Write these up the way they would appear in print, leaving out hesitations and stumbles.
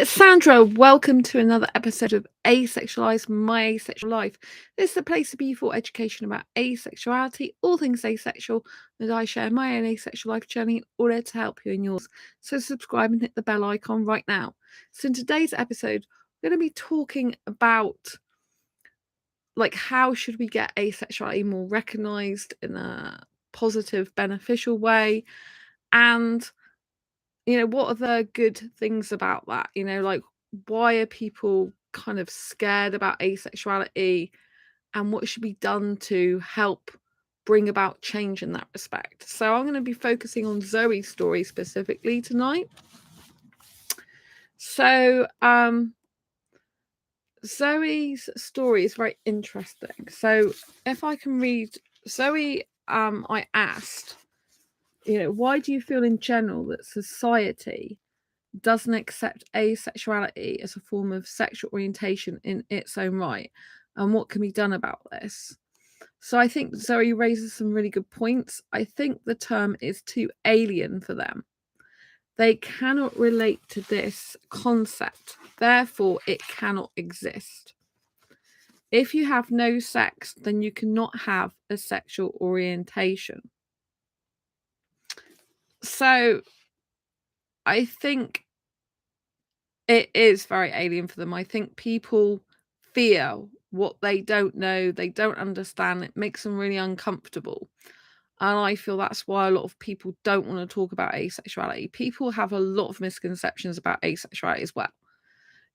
It's Sandra. Welcome to another episode of Asexualise, My Asexual Life. This is the place to be for education about asexuality, all things asexual, as I share my own asexual life journey in order to help you in yours. So subscribe and hit the bell icon right now. So in today's episode, we're going to be talking about how should we get asexuality more recognised in a positive, beneficial way, and what are the good things about that? Why are people kind of scared about asexuality, and what should be done to help bring about change in that respect? So I'm going to be focusing on Zoe's story specifically tonight. So Zoe's story is very interesting. So if I can read Zoe, I asked, why do you feel in general that society doesn't accept asexuality as a form of sexual orientation in its own right, and what can be done about this? So I think Zoe raises some really good points. I think the term is too alien for them. They cannot relate to this concept, therefore it cannot exist. If you have no sex, then you cannot have a sexual orientation. So I think it is very alien for them. I think people fear what they don't know, they don't understand. It makes them really uncomfortable. And I feel that's why a lot of people don't want to talk about asexuality. People have a lot of misconceptions about asexuality as well.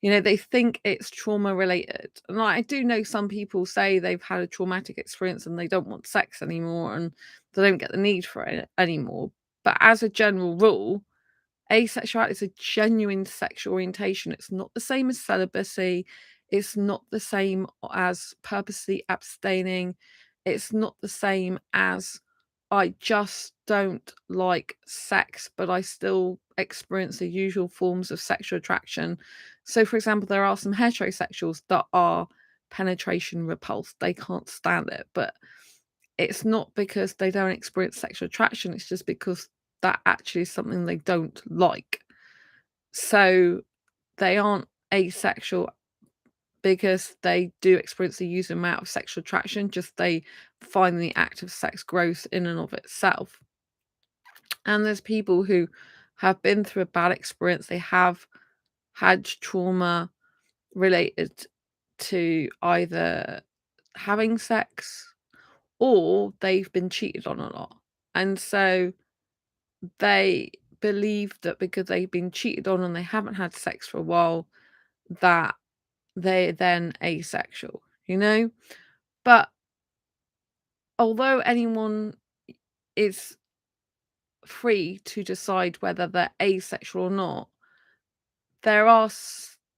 They think it's trauma related. And I do know some people say they've had a traumatic experience and they don't want sex anymore and they don't get the need for it anymore. But as a general rule, asexuality is a genuine sexual orientation. It's not the same as celibacy. It's not the same as purposely abstaining. It's not the same as I just don't like sex, but I still experience the usual forms of sexual attraction. So, for example, there are some heterosexuals that are penetration repulsed. They can't stand it, but it's not because they don't experience sexual attraction. It's just because that actually is something they don't like. So they aren't asexual because they do experience a huge amount of sexual attraction, just they find the act of sex gross in and of itself. And there's people who have been through a bad experience. They have had trauma related to either having sex or they've been cheated on a lot. And so they believe that because they've been cheated on and they haven't had sex for a while, that they're then asexual, But although anyone is free to decide whether they're asexual or not, there are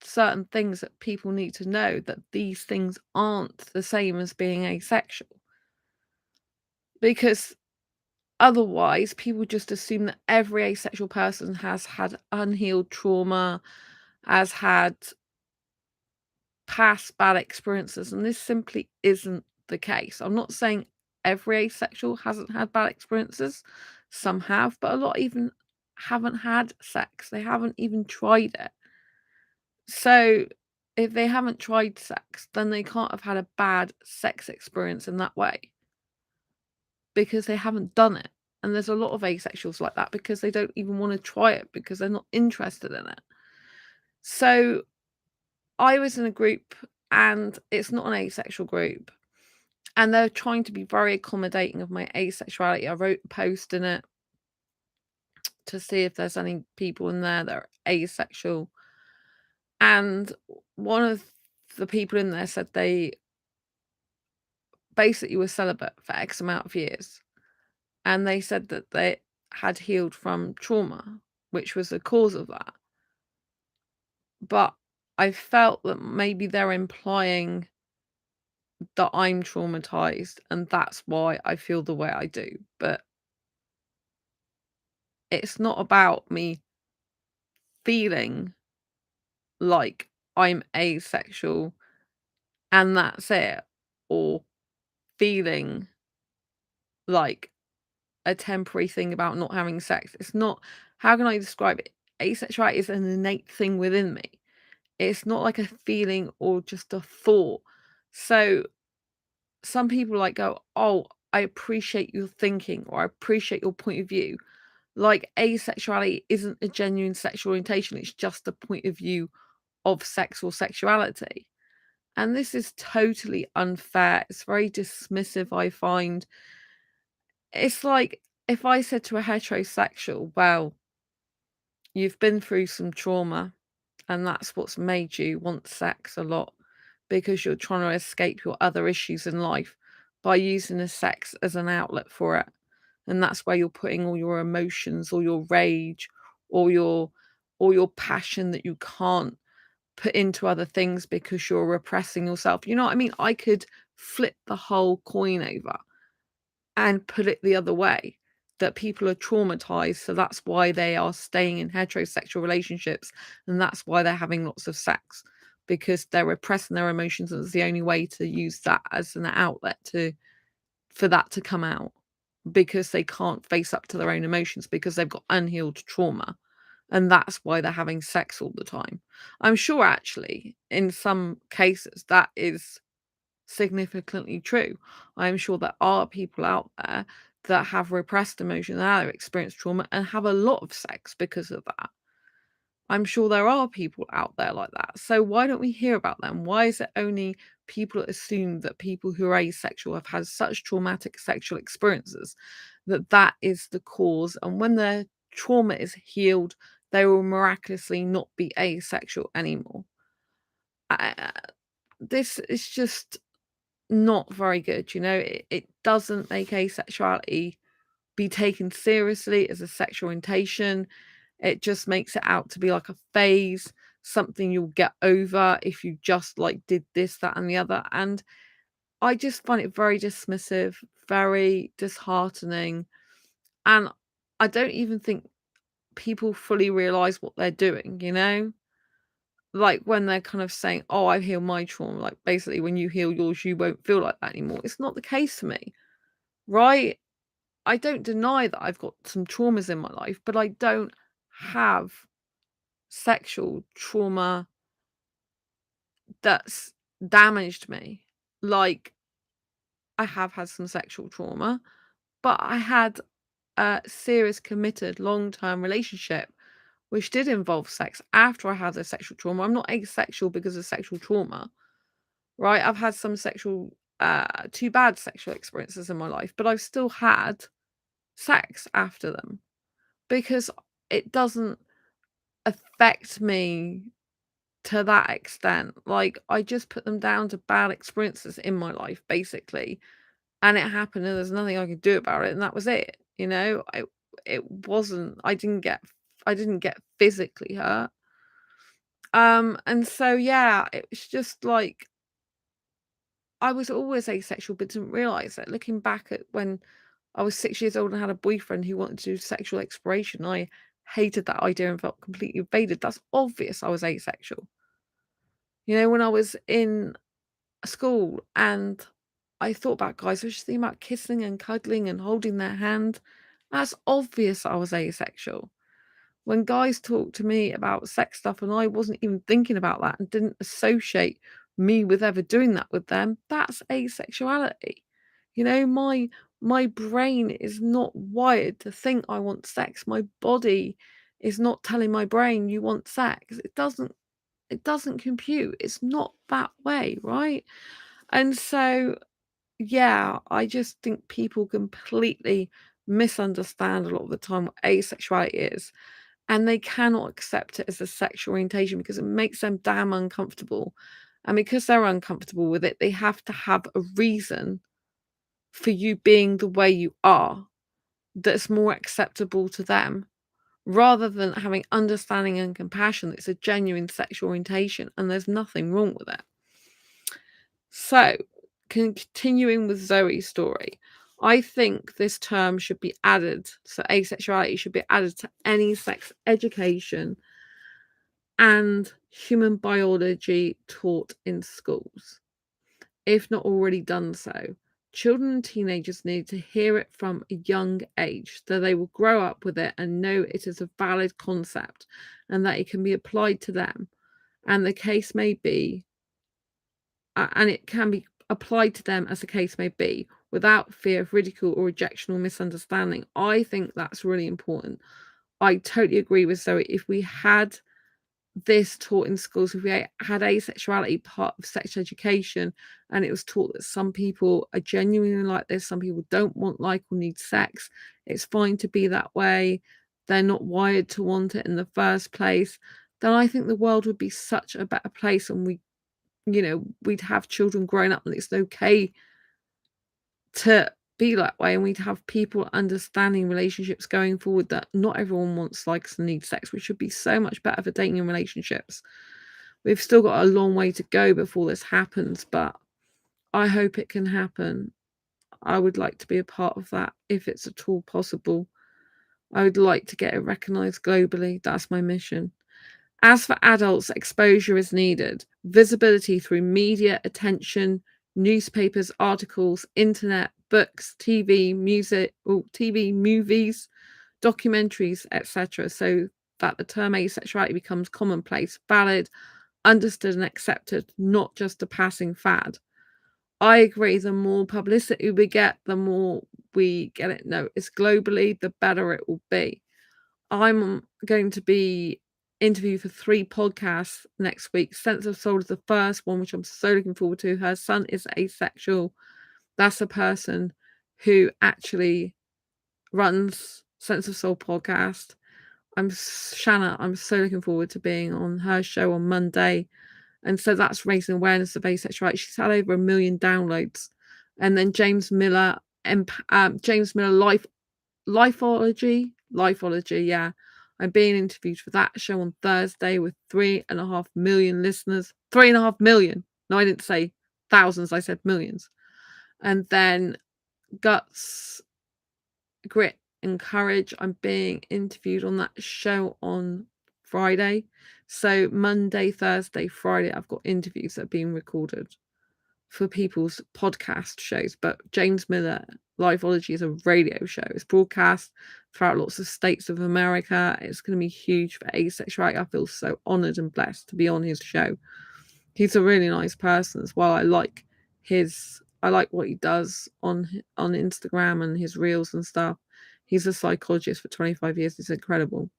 certain things that people need to know, that these things aren't the same as being asexual. Because otherwise, people just assume that every asexual person has had unhealed trauma, has had past bad experiences, and this simply isn't the case. I'm not saying every asexual hasn't had bad experiences. Some have, but a lot even haven't had sex. They haven't even tried it. So if they haven't tried sex, then they can't have had a bad sex experience in that way because they haven't done it. And there's a lot of asexuals like that because they don't even want to try it because they're not interested in it. So I was in a group, and it's not an asexual group, and they're trying to be very accommodating of my asexuality. I wrote a post in it to see if there's any people in there that are asexual, and one of the people in there said they basically were celibate for X amount of years, and they said that they had healed from trauma, which was the cause of that. But I felt that maybe they're implying that I'm traumatized and that's why I feel the way I do. But it's not about me feeling like I'm asexual and that's it, or feeling like a temporary thing about not having sex. It's not, how can I describe it? Asexuality is an innate thing within me. It's not like a feeling or just a thought. So some people like go, "Oh, I appreciate your thinking," or "I appreciate your point of view." Like asexuality isn't a genuine sexual orientation, it's just a point of view of sex or sexuality. And this is totally unfair. It's very dismissive, I find. It's like if I said to a heterosexual, "Well, you've been through some trauma, and that's what's made you want sex a lot because you're trying to escape your other issues in life by using the sex as an outlet for it. And that's where you're putting all your emotions, or your rage, or your passion that you can't put into other things because you're repressing yourself." You know what I mean? I could flip the whole coin over and put it the other way, that people are traumatized, so that's why they are staying in heterosexual relationships, and that's why they're having lots of sex, because they're repressing their emotions, and it's the only way to use that as an outlet for that to come out, because they can't face up to their own emotions because they've got unhealed trauma, and that's why they're having sex all the time. I'm sure actually in some cases that is significantly true. I'm sure there are people out there that have repressed emotion, that have experienced trauma and have a lot of sex because of that. I'm sure there are people out there like that. So why don't we hear about them? Why is it only people assume that people who are asexual have had such traumatic sexual experiences that that is the cause, and when their trauma is healed, they will miraculously not be asexual anymore? I, this is just not very good, you know? It doesn't make asexuality be taken seriously as a sexual orientation. It just makes it out to be like a phase, something you'll get over if you just like did this, that, and the other. And I just find it very dismissive, very disheartening. And I don't even think people fully realize what they're doing, you know? Like when they're kind of saying, "Oh, I've healed my trauma." Like basically, when you heal yours, you won't feel like that anymore. It's not the case for me, right? I don't deny that I've got some traumas in my life, but I don't have sexual trauma that's damaged me. Like, I have had some sexual trauma, but I had a serious, committed, long-term relationship which did involve sex after I had the sexual trauma. I'm not asexual because of sexual trauma, right? I've had some sexual, too bad sexual experiences in my life, but I've still had sex after them because it doesn't affect me to that extent. Like, I just put them down to bad experiences in my life, basically, and it happened, and there's nothing I could do about it, and that was it, you know? It wasn't I didn't get physically hurt. And so, yeah, it was just like I was always asexual, but didn't realize it. Looking back at when I was 6 years old and had a boyfriend who wanted to do sexual exploration, I hated that idea and felt completely invaded. That's obvious I was asexual. You know, when I was in school and I thought about guys, I was just thinking about kissing and cuddling and holding their hand. That's obvious I was asexual. When guys talk to me about sex stuff and I wasn't even thinking about that and didn't associate me with ever doing that with them, that's asexuality. You know, my brain is not wired to think I want sex. My body is not telling my brain you want sex. It doesn't compute. It's not that way, right? And so yeah, I just think people completely misunderstand a lot of the time what asexuality is, and they cannot accept it as a sexual orientation because it makes them damn uncomfortable. And because they're uncomfortable with it, they have to have a reason for you being the way you are that's more acceptable to them, rather than having understanding and compassion. It's a genuine sexual orientation and there's nothing wrong with it. So, continuing with Zoe's story, I think this term should be added, so asexuality should be added to any sex education and human biology taught in schools, if not already done so. Children and teenagers need to hear it from a young age, so they will grow up with it and know it is a valid concept and that it can be applied to them, and the case may be, and it can be applied to them as the case may be, without fear of ridicule or rejection or misunderstanding. I think that's really important. I totally agree with Zoe. If we had this taught in schools, if we had asexuality part of sex education, and it was taught that some people are genuinely like this, some people don't want, like, or need sex, it's fine to be that way, they're not wired to want it in the first place, then I think the world would be such a better place, and we'd have children growing up and it's okay to be that way, and we'd have people understanding relationships going forward, that not everyone wants, likes, and needs sex, which should be so much better for dating and relationships. We've still got a long way to go before this happens, but I hope it can happen. I would like to be a part of that if it's at all possible. I would like to get it recognised globally. That's my mission. As for adults, exposure is needed. Visibility through media, attention, newspapers, articles, internet, books, TV, music, or TV, movies, documentaries, etc. So that the term asexuality becomes commonplace, valid, understood and accepted, not just a passing fad. I agree, the more publicity we get, the more we get it noticed globally, the better it will be. I'm going to be interviewed for 3 podcasts next week. Sense of Soul is the first one, which I'm so looking forward to. Her son is asexual. That's a person who actually runs Sense of Soul podcast. Shanna, I'm so looking forward to being on her show on Monday. And so that's raising awareness of asexuality. She's had over 1 million downloads. And then James Miller Lifeology, yeah. I'm being interviewed for that show on Thursday with 3.5 million listeners. 3.5 million. No, I didn't say thousands, I said millions. And then Guts, Grit and Courage, I'm being interviewed on that show on Friday. So Monday, Thursday, Friday, I've got interviews that are being recorded for people's podcast shows. But James Miller Lifeology is a radio show. It's broadcast throughout lots of states of America. It's going to be huge for asexuality. I feel so honoured and blessed to be on his show. He's a really nice person as well. I like what he does on Instagram and his reels and stuff. He's a psychologist for 25 years. He's incredible.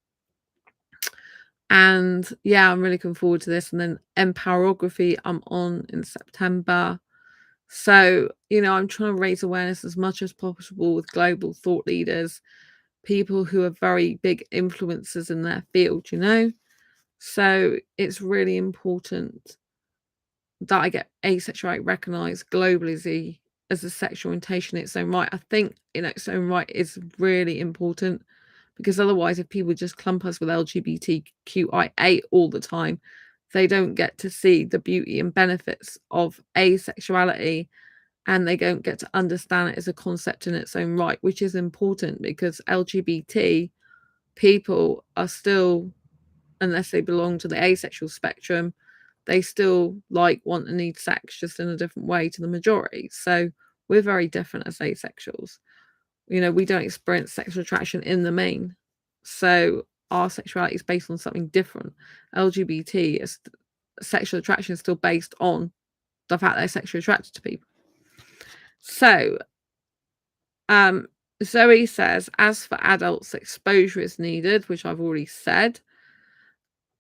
And yeah, I'm really looking forward to this. And then Empowerography, I'm on in September. So, I'm trying to raise awareness as much as possible with global thought leaders, people who are very big influencers in their field, So it's really important that I get asexuality recognised globally as a sexual orientation in its own right. I think in its own right is really important, because otherwise, if people just clump us with LGBTQIA all the time, they don't get to see the beauty and benefits of asexuality, and they don't get to understand it as a concept in its own right, which is important, because LGBT people are still, unless they belong to the asexual spectrum, they still want and need sex, just in a different way to the majority. So we're very different as asexuals. We don't experience sexual attraction in the main. So our sexuality is based on something different. LGBT sexual attraction is still based on the fact they're sexually attracted to people. So Zoe says, as for adults, exposure is needed, which I've already said.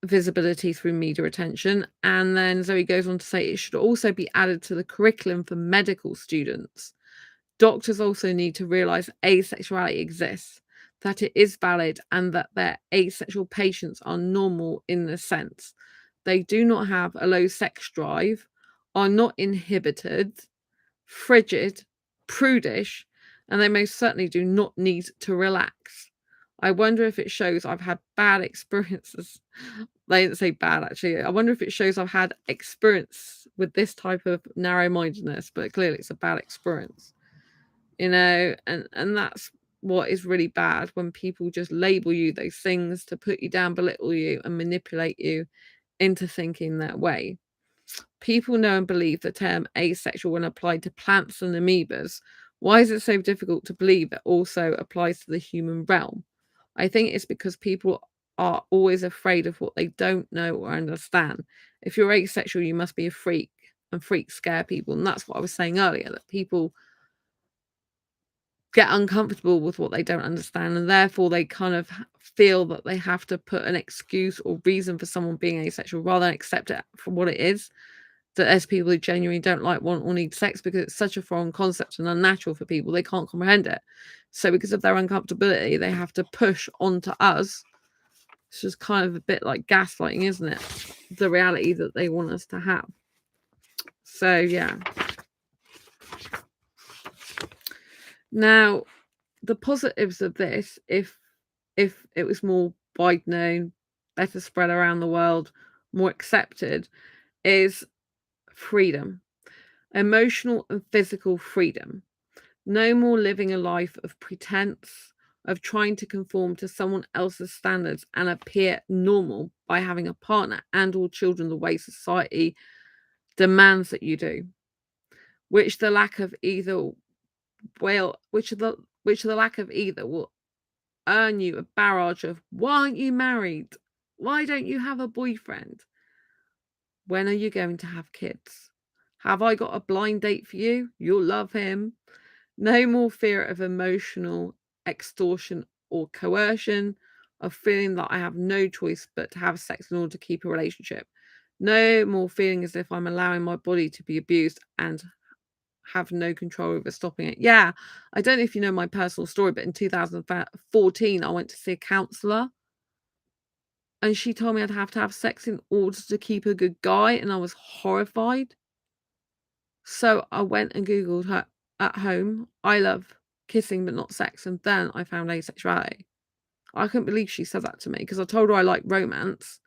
Visibility through media attention. And then Zoe goes on to say it should also be added to the curriculum for medical students. Doctors also need to realise asexuality exists, that it is valid, and that their asexual patients are normal in the sense they do not have a low sex drive, are not inhibited, frigid, prudish, and they most certainly do not need to relax. I wonder if it shows I've had bad experiences. They didn't say bad, actually. I wonder if it shows I've had experience with this type of narrow-mindedness, but clearly it's a bad experience. And that's what is really bad, when people just label you those things to put you down, belittle you, and manipulate you into thinking that way. People know and believe the term asexual when applied to plants and amoebas. Why is it so difficult to believe it also applies to the human realm? I think it's because people are always afraid of what they don't know or understand. If you're asexual, you must be a freak, and freaks scare people. And that's what I was saying earlier, that people get uncomfortable with what they don't understand, and therefore they kind of feel that they have to put an excuse or reason for someone being asexual rather than accept it for what it is. That there's people who genuinely don't like, want, or need sex because it's such a foreign concept and unnatural for people, they can't comprehend it. So because of their uncomfortability, they have to push onto us. It's just kind of a bit like gaslighting, isn't it? The reality that they want us to have. So yeah. Now, the positives of this, if it was more wide known, better spread around the world, more accepted, is freedom. Emotional and physical freedom. No more living a life of pretense, of trying to conform to someone else's standards and appear normal by having a partner and or children the way society demands that you do. Which the lack of either will earn you a barrage of, why aren't you married? Why don't you have a boyfriend? When are you going to have kids? Have I got a blind date for you? You'll love him. No more fear of emotional extortion or coercion, of feeling that I have no choice but to have sex in order to keep a relationship. No more feeling as if I'm allowing my body to be abused and have no control over stopping it. Yeah, I don't know if you know my personal story, but in 2014, I went to see a counsellor and she told me I'd have to have sex in order to keep a good guy, and I was horrified. So I went and Googled her at home. I love kissing but not sex, and then I found asexuality. I couldn't believe she said that to me because I told her I like romance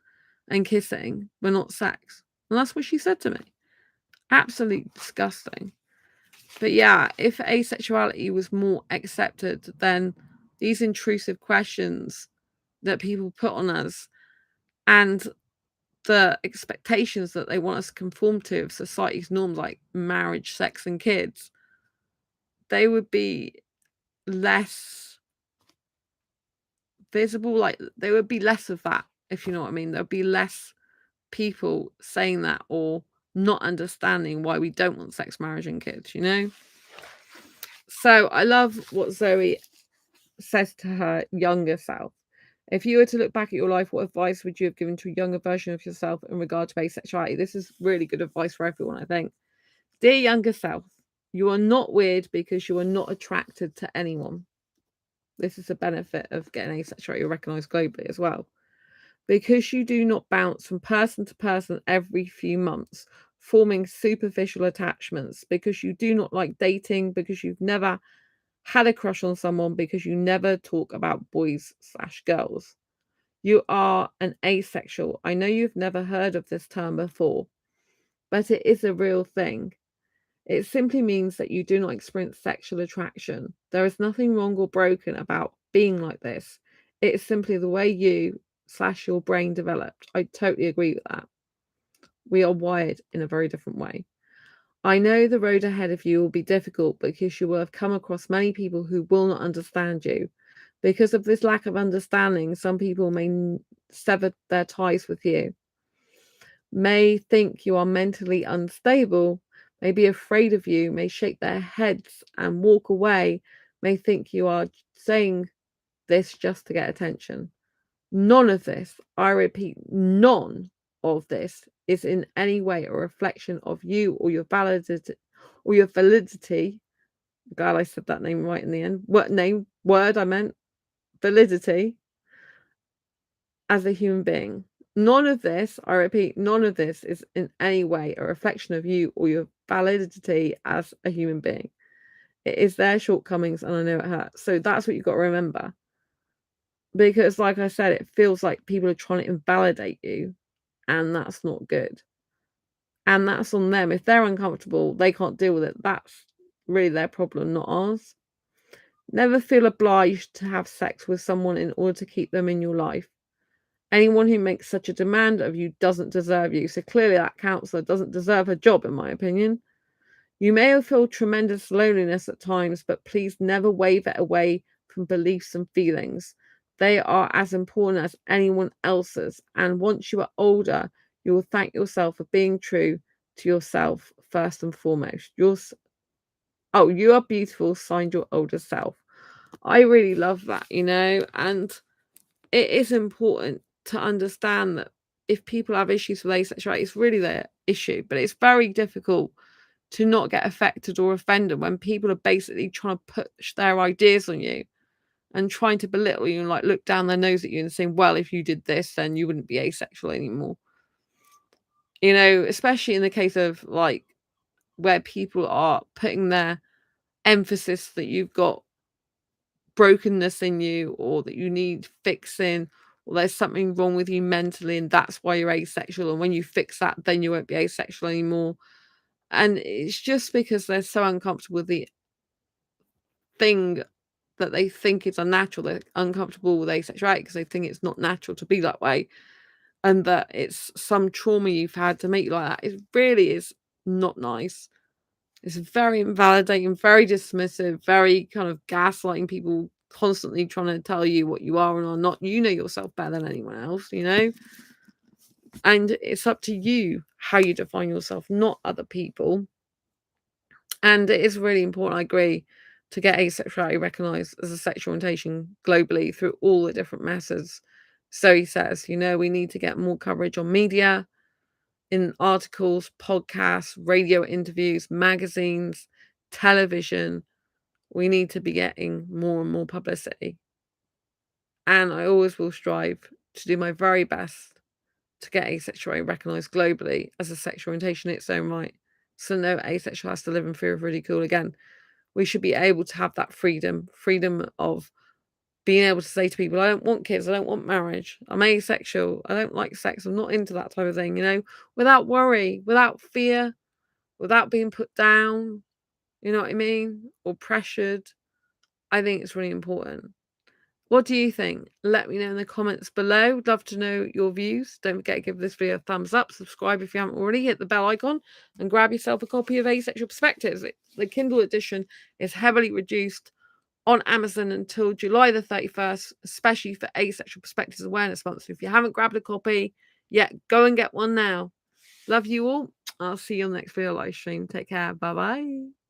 and kissing but not sex. And that's what she said to me. Absolutely disgusting. But yeah, if asexuality was more accepted, then these intrusive questions that people put on us and the expectations that they want us to conform to of society's norms like marriage, sex, and kids, they would be less visible. Like, there would be less of that, if you know what I mean. There'd be less people saying that or not understanding why we don't want sex, marriage, and kids, you know? So I love what Zoe says to her younger self. If you were to look back at your life, what advice would you have given to a younger version of yourself in regard to asexuality? This is really good advice for everyone, I think. Dear younger self, you are not weird because you are not attracted to anyone. This is a benefit of getting asexuality recognized globally as well. Because you do not bounce from person to person every few months, forming superficial attachments, because you do not like dating, because you've never had a crush on someone, because you never talk about boys/girls. You are an asexual. I know you've never heard of this term before, but it is a real thing. It simply means that you do not experience sexual attraction. There is nothing wrong or broken about being like this. It is simply the way you/your brain developed. I totally agree with that. We are wired in a very different way. I know the road ahead of you will be difficult because you will have come across many people who will not understand you. Because of this lack of understanding, some people may sever their ties with you, may think you are mentally unstable, may be afraid of you, may shake their heads and walk away, may think you are saying this just to get attention. None of this, I repeat, none of this is in any way a reflection of you or your validity I'm glad I said that name right in the end. Word I meant validity as a human being. None of this, I repeat, none of this is in any way a reflection of you or your validity as a human being. It is their shortcomings, and I know it hurts. So that's what you've got to remember. Because, like I said, it feels like people are trying to invalidate you, and that's not good. And that's on them. If they're uncomfortable, they can't deal with it. That's really their problem, not ours. Never feel obliged to have sex with someone in order to keep them in your life. Anyone who makes such a demand of you doesn't deserve you. So clearly that counsellor doesn't deserve her job, in my opinion. You may have felt tremendous loneliness at times, but please never wave it away from beliefs and feelings. They are as important as anyone else's. And once you are older, you will thank yourself for being true to yourself first and foremost. Oh, you are beautiful, signed your older self. I really love that, and it is important to understand that if people have issues with asexuality, it's really their issue, but it's very difficult to not get affected or offended when people are basically trying to push their ideas on you and trying to belittle you and like look down their nose at you and saying, well, if you did this, then you wouldn't be asexual anymore. Especially in the case of like where people are putting their emphasis that you've got brokenness in you or that you need fixing or there's something wrong with you mentally and that's why you're asexual, and when you fix that then you won't be asexual anymore. And it's just because they're so uncomfortable with the thing that they think is unnatural. They're uncomfortable with asexuality because they think it's not natural to be that way, and that it's some trauma you've had to make you like that. It really is not nice. It's very invalidating, very dismissive, very kind of gaslighting people, constantly trying to tell you what you are and are not. You know yourself better than anyone else, and it's up to you how you define yourself, not other people. And it is really important, I agree, to get asexuality recognised as a sexual orientation globally through all the different methods. So he says, we need to get more coverage on media, in articles, podcasts, radio interviews, magazines, television. We need to be getting more and more publicity. And I always will strive to do my very best to get asexuality recognised globally as a sexual orientation in its own right. So no asexual has to live in fear of ridicule again. We should be able to have that freedom of being able to say to people, I don't want kids, I don't want marriage, I'm asexual, I don't like sex, I'm not into that type of thing, without worry, without fear, without being put down, you know what I mean? Or pressured. I think it's really important. What do you think? Let me know in the comments below. Would love to know your views. Don't forget to give this video a thumbs up, subscribe if you haven't already, hit the bell icon, and grab yourself a copy of Asexual Perspectives. The Kindle edition is heavily reduced on Amazon until July the 31st, especially for Asexual Perspectives Awareness Month. So if you haven't grabbed a copy yet, go and get one now. Love you all. I'll see you on the next video live stream. Take care. Bye-bye.